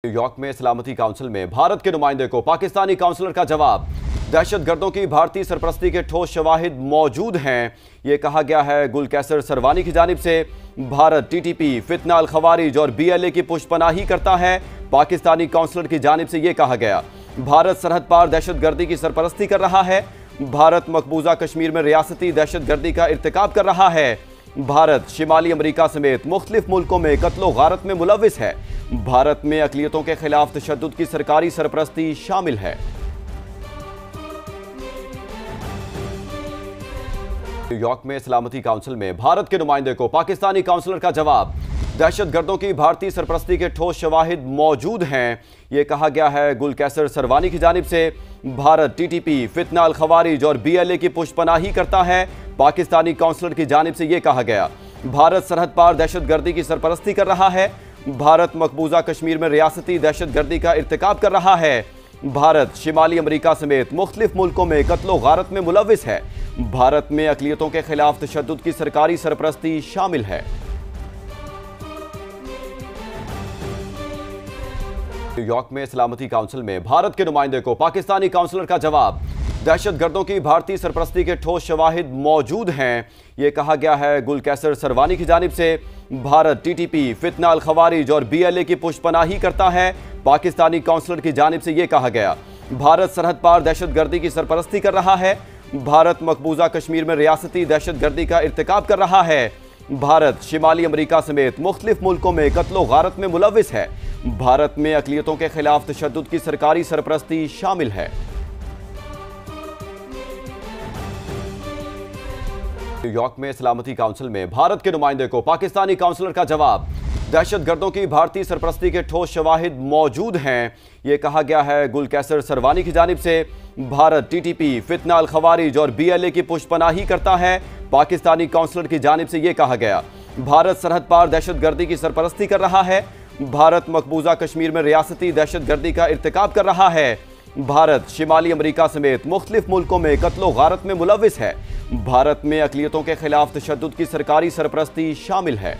New York में सलामती council में भारत के नुमाइंदे को पाकिस्तानी काउंसलर का जवाब। दहशतगर्दों की भारतीय सरपरस्ती के ठोस शवाहिद मौजूद हैं, ये कहा गया है गुल कैसर सरवानी की जानिब से। भारत टीटीपी, फितना अल खवारिज और बीएलए की पुष्पनाही करता है, पाकिस्तानी काउंसलर की जानिब से यह कहा गया। भारत सरहद पार दहशतगर्दी की सरपरस्ती कर रहा है। भारत मकबूजा कश्मीर में रियासती दहशतगर्दी का इर्तिकाब कर रहा है। भारत शिमाली अमेरिका समेत मुख्तलिफ मुल्कों में कत्लो गारत में मुलविस है। भारत में अकलियतों के खिलाफ तशद्दुद की सरकारी सरपरस्ती शामिल है। न्यूयॉर्क में सलामती काउंसिल में भारत के नुमाइंदे को पाकिस्तानी काउंसलर का जवाब। दहशतगर्दों की भारतीय सरपरस्ती के ठोस शवाहिद मौजूद हैं, ये कहा गया है गुल कैसर सरवानी की जानिब से। भारत टीटीपी, फितना अल खवारिज और बीएलए की पुष्पनाही करता है, पाकिस्तानी काउंसलर की जानिब से यह कहा गया। भारत सरहद पार दहशतगर्दी की सरपरस्ती कर रहा है। भारत मकबूजा कश्मीर में रियासती दहशतगर्दी का इर्तिकाब कर रहा है। भारत शिमाली अमेरिका समेत मुख्तलिफ मुल्कों में कत्लो गारत में मुलविस है। भारत में अकलियतों के खिलाफ तशद्दुद की सरकारी सरपरस्ती शामिल है। न्यूयॉर्क में सलामती काउंसिल में भारत के नुमाइंदे को पाकिस्तानी काउंसलर का जवाब। दहशतगर्दों की भारतीय सरपरस्ती के ठोस शवाहिद मौजूद हैं, ये कहा गया है गुल कैसर सरवानी की जानिब से। भारत टीटीपी, फितना अल खवारिज और बीएलए की पुष्पनाही करता है, पाकिस्तानी काउंसलर की जानिब से यह कहा गया। भारत सरहद पार दहशतगर्दी की सरपरस्ती कर रहा है। भारत मकबूजा कश्मीर में रियासती दहशतगर्दी का इर्तिकाब कर रहा है। भारत शिमाली अमेरिका समेत मुख्तलिफ मुल्कों में कत्लो गारत में मुलविस है। भारत में अकलियतों के खिलाफ तशद्दुद की सरकारी सरपरस्ती शामिल है। न्यूयॉर्क में सलामती काउंसिल में भारत के नुमाइंदे को पाकिस्तानी काउंसलर का जवाब। दहशतगर्दों की भारतीय सरपरस्ती के ठोस शवाहिद मौजूद हैं, ये कहा गया है गुल कैसर सरवानी की जानिब से। भारत टीटीपी, फितना अल खवारिज और बीएलए की पुष्पनाही करता है, पाकिस्तानी काउंसलर की जानिब से यह कहा गया। भारत सरहद पार दहशतगर्दी की सरपरस्ती कर रहा है। भारत मकबूजा कश्मीर में रियासती दहशतगर्दी का इर्तिकाब कर रहा है। भारत शिमाली अमेरिका समेत मुख्तलिफ मुल्कों में कत्लो गारत में मुलविस है। भारत में अकलियतों के खिलाफ तशद्दुद की सरकारी सरपरस्ती शामिल है।